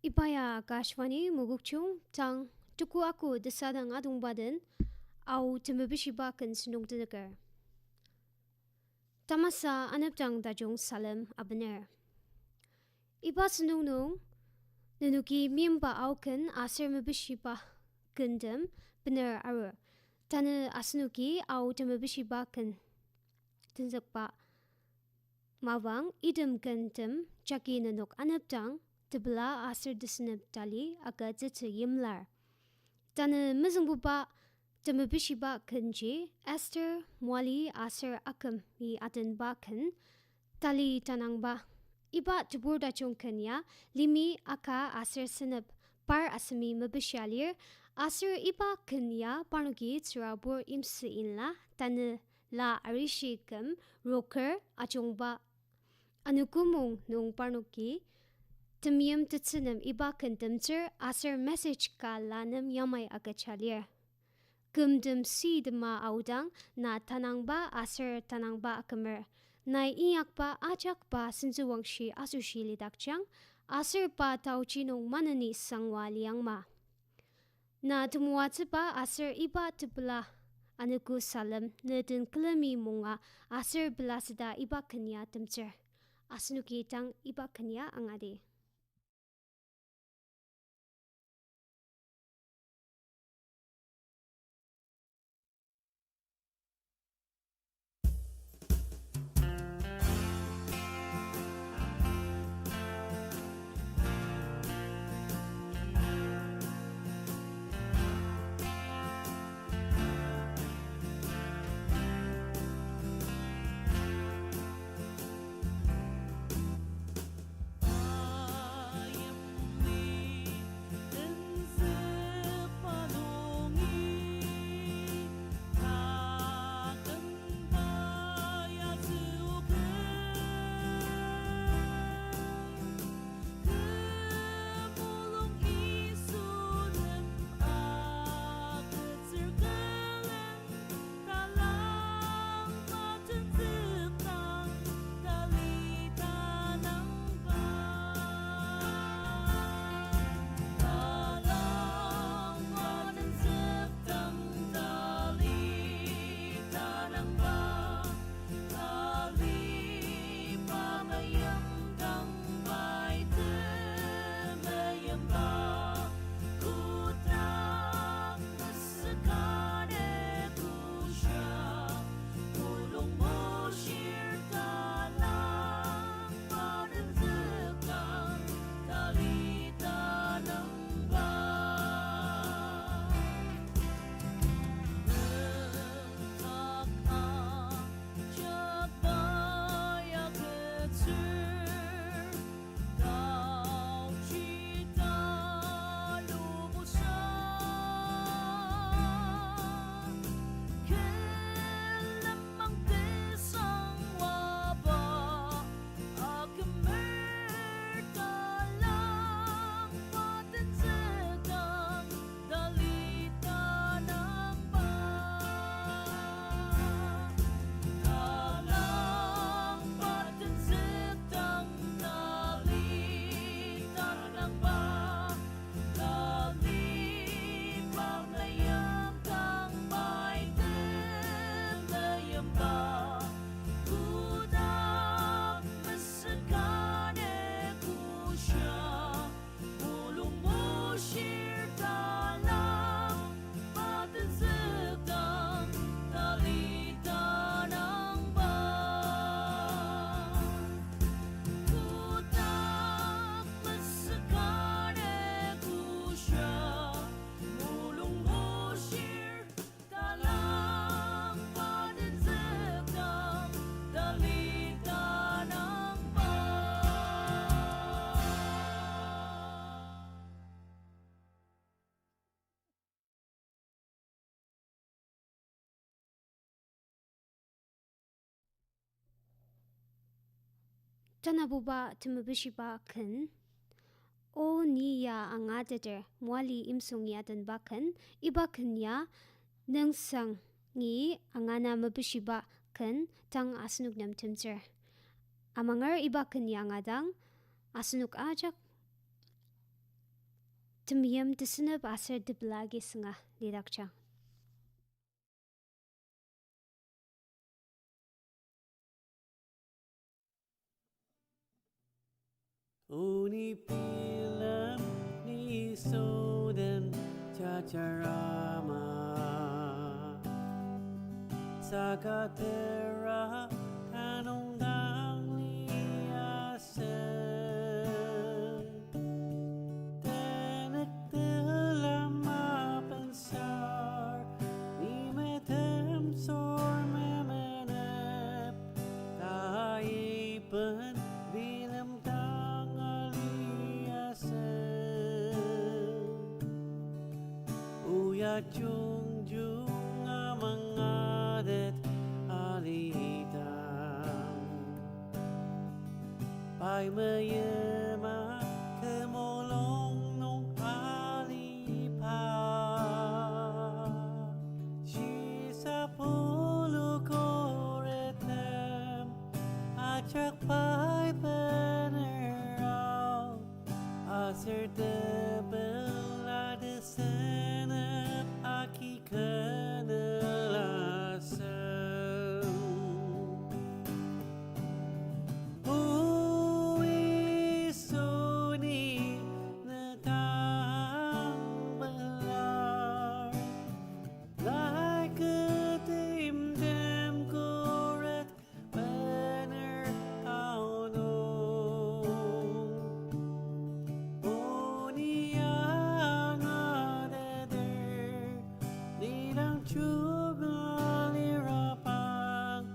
Ipaya Akashvani mugukchung tang tuku aku desadang adung badan au temebishiba kan senung tedeker. Tamasa anaptang tajung salam abener. Iba senung nung nenuki Meyimba au kan aser mebishiba kendem bener aru. Tana asnuki au temebishiba kan tenzakpa mawang idem kendem jaki nenuk anaptang tebela aser desenep tali aga zete yimlar. Tana mezengbuba temebishiba kenji Esther Moali aser Akum mi atenba kan tali Tanangba. Iba tebur dacung kenya limi aka aser senep par asemi mebisyalir aser iba kenya parnuki surabur imseinla tana la arishikem roker acungba anukumung nung parnuki temiem tetsenem iba kentemcer aser message ka lanem yamay agachalir. Kumdem si dema audang na Tanangba aser Tanangba akamer. Nai iyak pa ajak pa senzuwang shi asushi lidakchang aser pa tauchinong manani sangwa liang ma. Na tumuwatse pa aser iba tebela anuku salam neden kelemi munga aser belasida iba kenya temcer. Asnuki tang iba kenya angade. Tanabuba temebishiba kan o niya angateter-Moali Imsong yadan bakan iba kenya nengsang ngi angana mebishiba kan tang asnuk nam temcer. Amangar iba kenya ngadang asnuk ajak temiyam desenab aser debelagi sengah lidakchang. Uni pilam ni sodan cacarama Sagatera tanong liasen Tenek telah mapensar Ni metem sor memenep Kaipen Tajung-Senti alitan Pai Meyimba kemolong nong alipa Sisa puluh koretem Acak pai penerau Aser tebel ada senep Aki kenelasan Yisu ni netang belar Lai ketim dem kuret bener aunong Oni angateter Nidang juga lirapang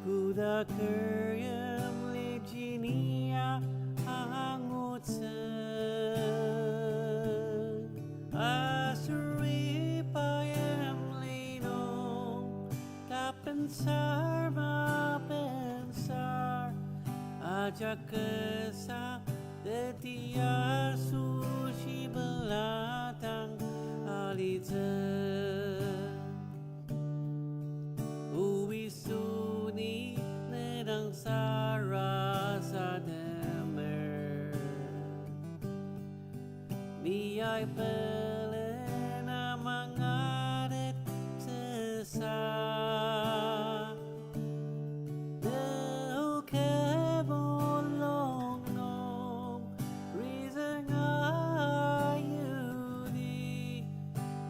Kuda keryam lijinia angutsen Asuri payam linong Tapensar mapensar Ajak kesah Detia sushi belatang alitzen Yisu ni nedang sarasa Tembar Niai pelena mangadet sesat Deu kebolong nong Rizeng ayudi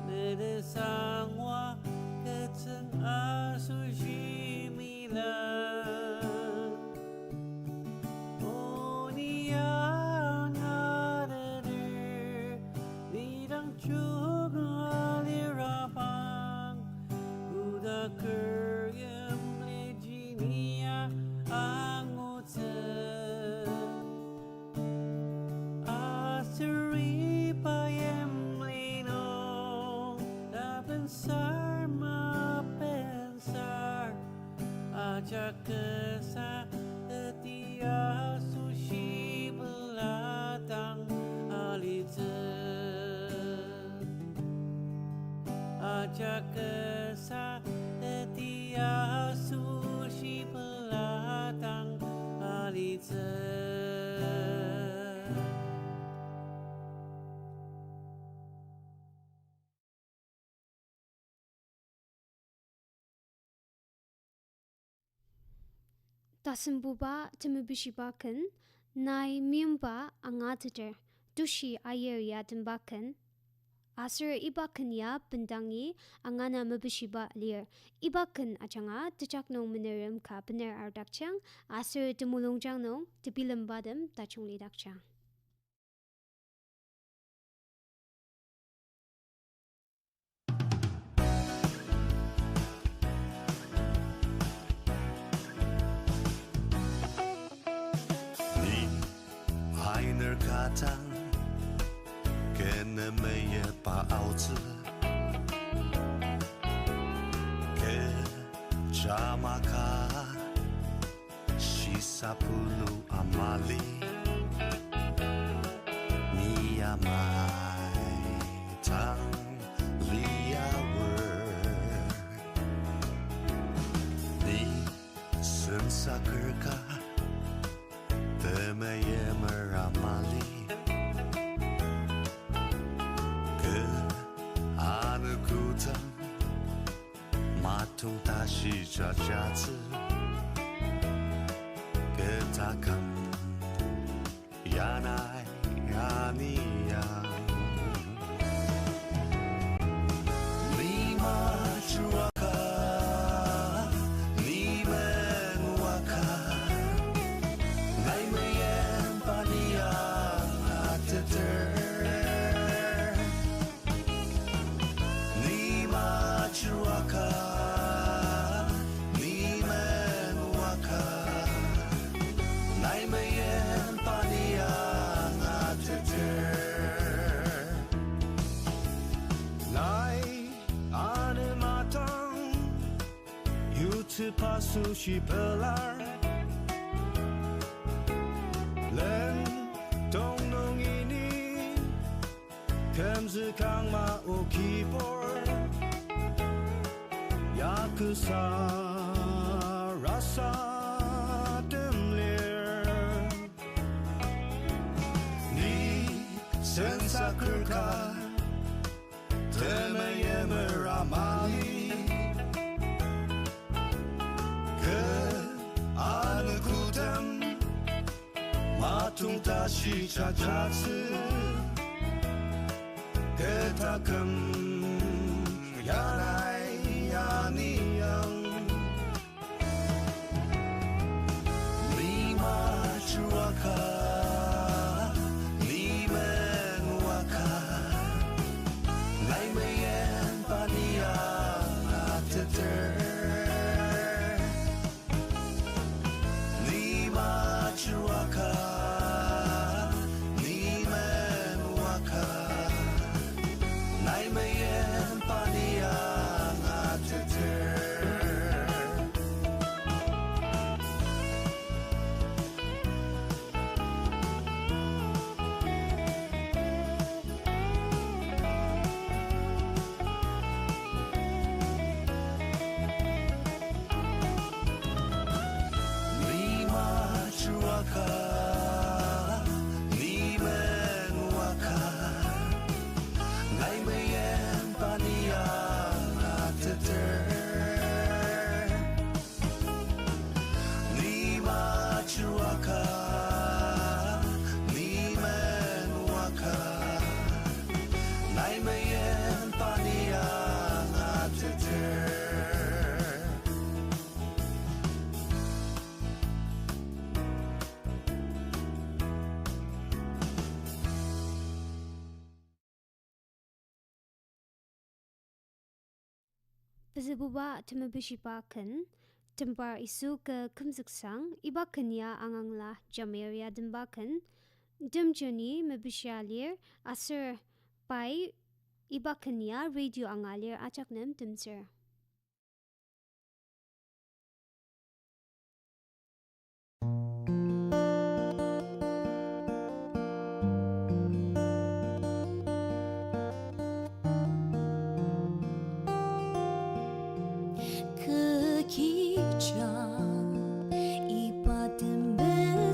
Nedesangwa keceng asushi milan Oni angateter Nidang juga lirapang Kuda keryam lijinia angutsen Asuri payam linong Tapensar mapensar Ajak kesah Detia sushi belatang alitzen Ajak kesah Detia sushi belatang alitzen Tasembuba temebishibaken nai Meyimba angateter Toshi Aier ya tembaken Aser ibaken ya pendangi angana mebishiba lir Ibaken acanga tecak nong menerem ka bener ardakchang Aser temulongjang nong tebilembadem tachung lidakchang Aier katang kena Meyimba auzi ke jamaka sisa puluh amali niamai tang liawer ni sensakerka Meyimba amali 마통 다시 자자즈 그다감 야나이 아니야 리마 주아카 니멘 와카 나이메엔 바니야 아테터 니마 주아카 Pasushi pelar Len tongnong ini Kumzuksang-Angangla keyboard Yakuza rasa demlir Ni sensakurka Meyimba 마통 다시 찾아스 그다금 야나이 아니양 리마 주아카 니멘 와카 나이메엔 바니야 아테터 리마 주아카 Bezebuba temebishipaken Tembar Yisu ke Kumzuksang-Angangla Jamir ya dembaken demjani mebishalir Aser pai ibakenya radio angalir acaknem demser.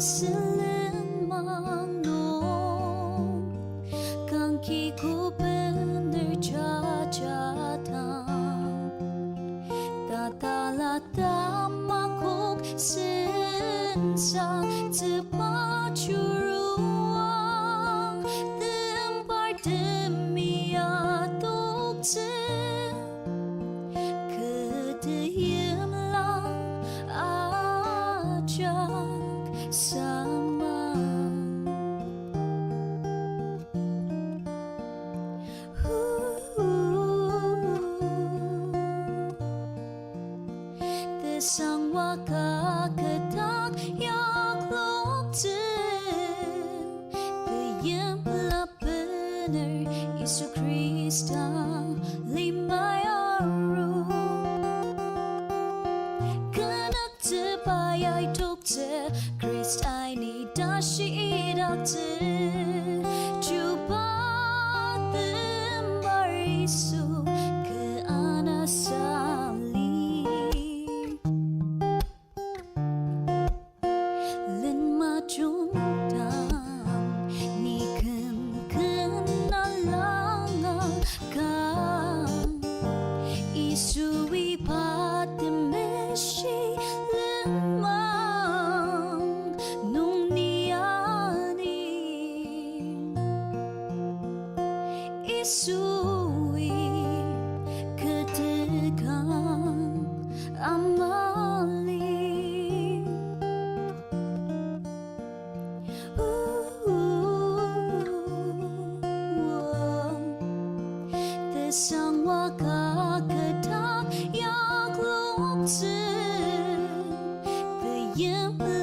Selen manong kangki ko bener jajatan tatalata makok sensa tepacuruang Tembar demi adokse kediem lang ajak sama Tesang waka ketak yak lokten Kiyim la bener Yisu Krista limay aru Kanak tebayay tukte Krista ini dashi idakte Juba Tembar Yisu ke anasali Len majungtang ni kenalanga kang Yisu ipa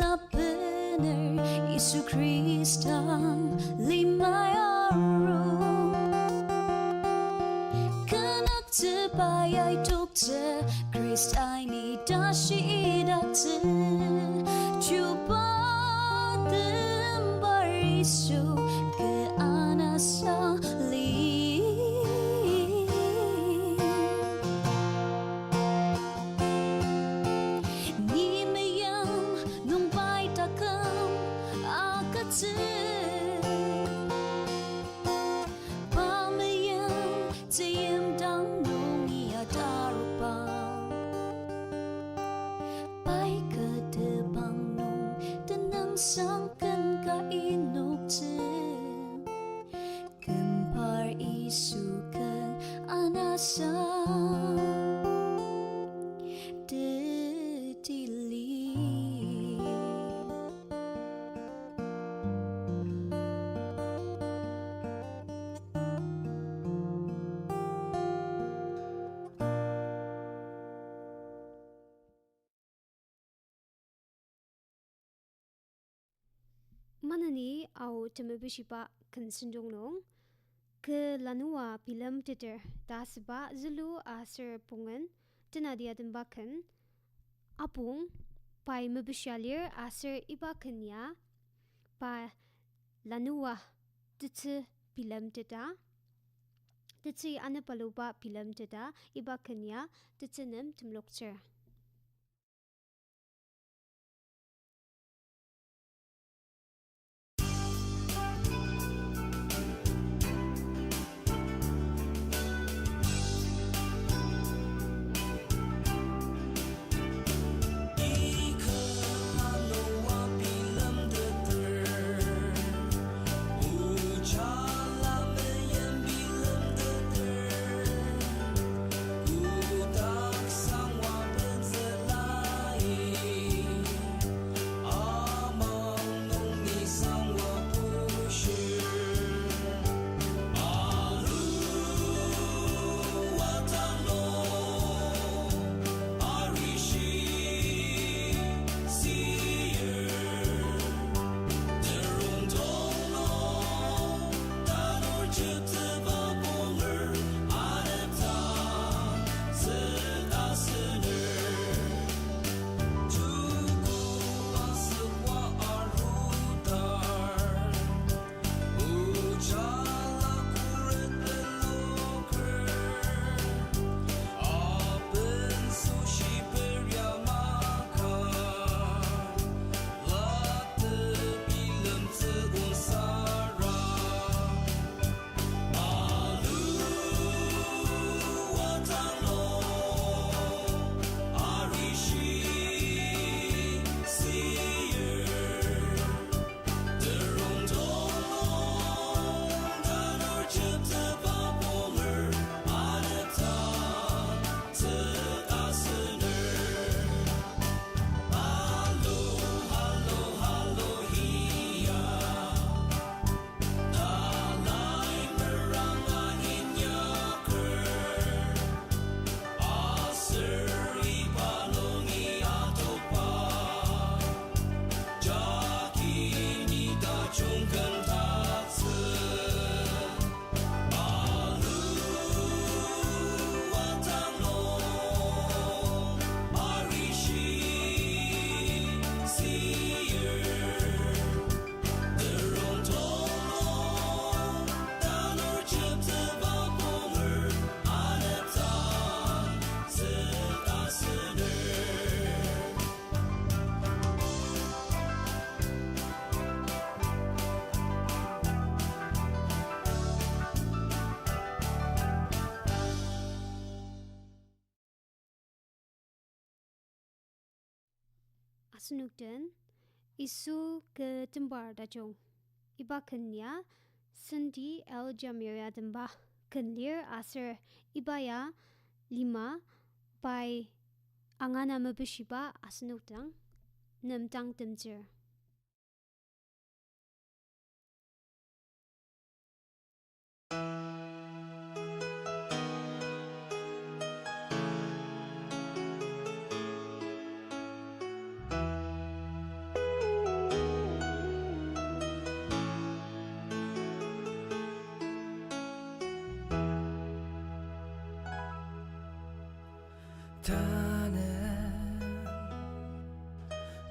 la bener Yisu Kristang limay araw kanak terbayay dokter Christ ay ni dashi dakte Cuba Tembar Yisu ke anasali Ni meyam nung bai takam akate Pa meyam teyem dang nung iya darupang Bai ke debang nung tenang sangkan ka inukte Kempar Yisu ke anasa Detili Manani au temebishipa kensendong nong ke Lanuwa bilemteter-Zulu aser Pongen tenadia tembakan apung pai mebishalir aser ibakanya pa Lanuwa tete bilemteter tete anapaluba bilemteter ibakanya tetenem temlokcer. Asunukden Yisu ke Tembar Tajung ibakanya Senti Jamir Tembar kenlir aser ibaya 5 by angana mebishiba asunukdang nemtang temjer. Tanah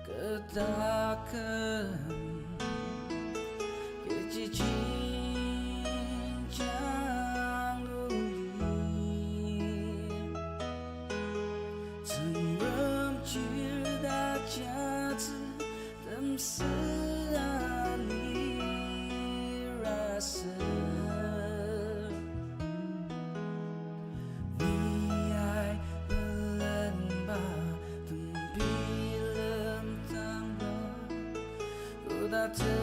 ketakan kecicincang nuli Tengram cirda jatuh Tem seani rasa Niai belenba Tem bilemteter Kuda tersasat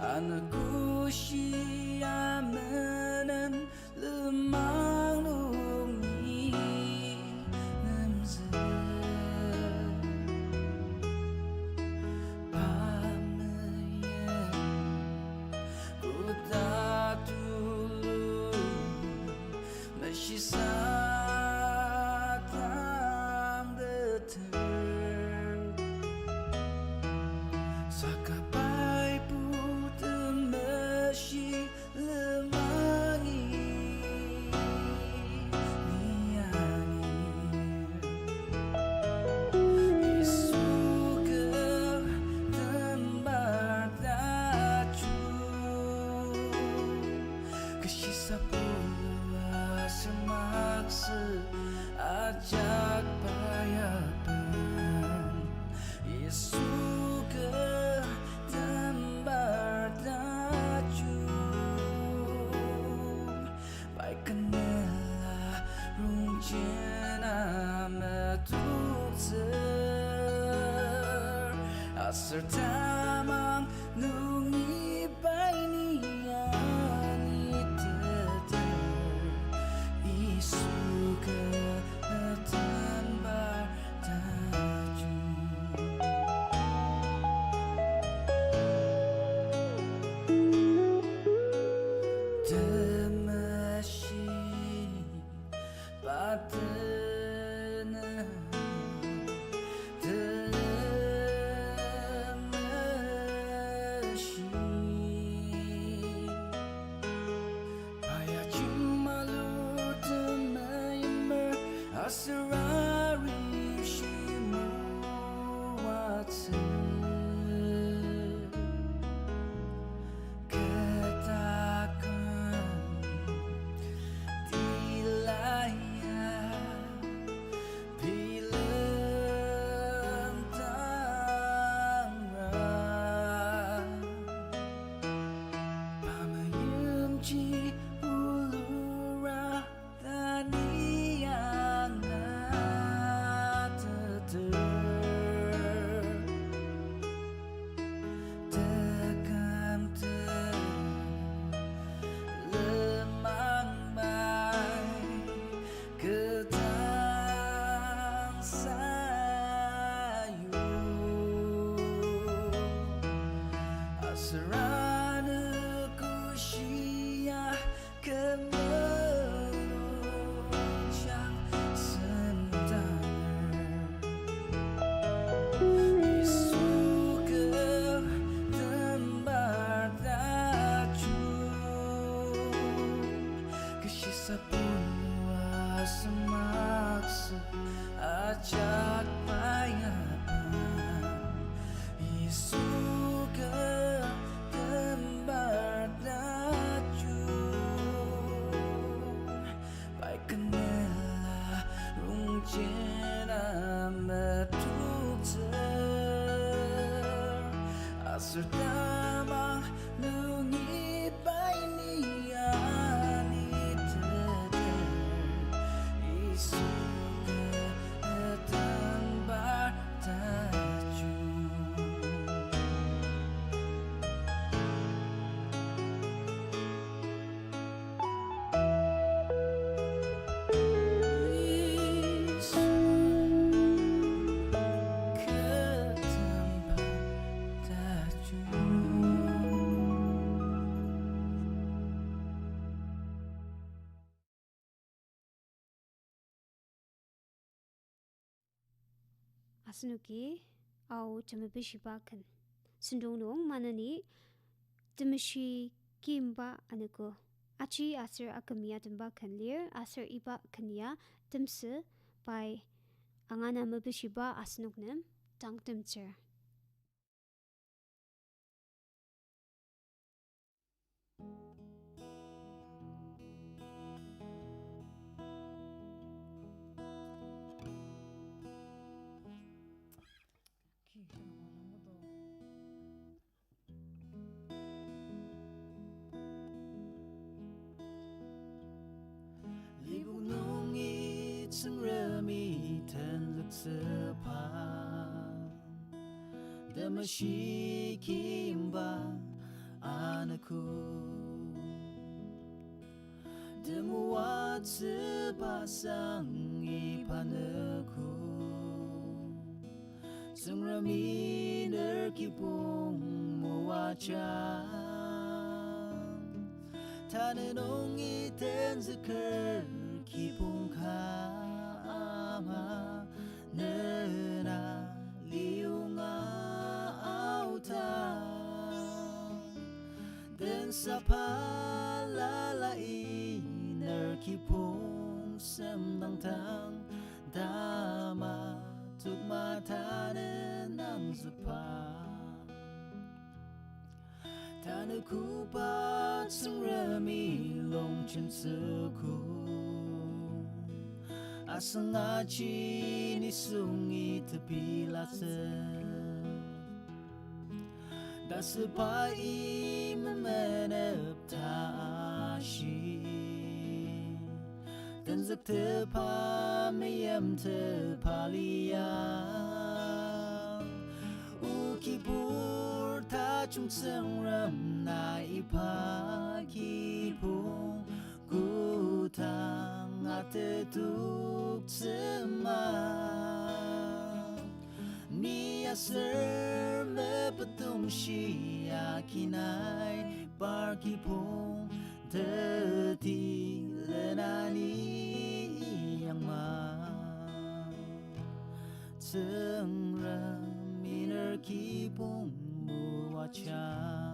Anogo-Achi amanan lemang lungi nemze Pameyen kuda dulu Mesisatang deter Sakapai putem mesi lemangi niani Yisu ke Tembar Tajung Kesisa pula semaksa ajak bayapan Yisu ke Tembar Tajung Baik kenela rungcena metuter Asar tamang nungi bainiani teter Yisu ke Tembar Tajung Temasi patena Temasi Paya cimalu Meyimba Asrari shimu watse Katakan dilaya bilemteter Pamayemci ulura tani angateter Tegam lemang bay ketang sayu Asrana kusyah kemeluncang sentaner Yisu ke Tembar Tajung Kesisa pula semaksa ajak bayapan Yisu ke Tembar Tajung Baik kenela rungcena metuter Asar tamang nungi bainiani teter Yisu ke Tembar Tajung Yisu ke Tembar Tajung Asnuki au tamabishi bakan Sundong manani Demishi Kiyimba Anogo-Achi aser akamia Tembar kanlir aser iba kania temse by angana mabishiba asnugnem tang temcer. Libuk nung itsang rami ten lutsepa Damashi Kiyimba anaku Demuat sepasang ipanaku Sang rami nerkipong muwachang Tananong iten zakar kipong kaama Nena liung autang Den sa palalai nerkipong semdangtang Dama tukmatanen ang zapa Tanakupat sang rami long chen suku Asang-achi ni sungi tepi laser Dasepai memenep Tashi Tenzak tepa Meyimba Ukipur Tajung-Senti na ipakipong Kutang atetuk semang Ni aser mepetung siya kinay Parkipong teti lenani yang ma Tengra miner kipong muwachang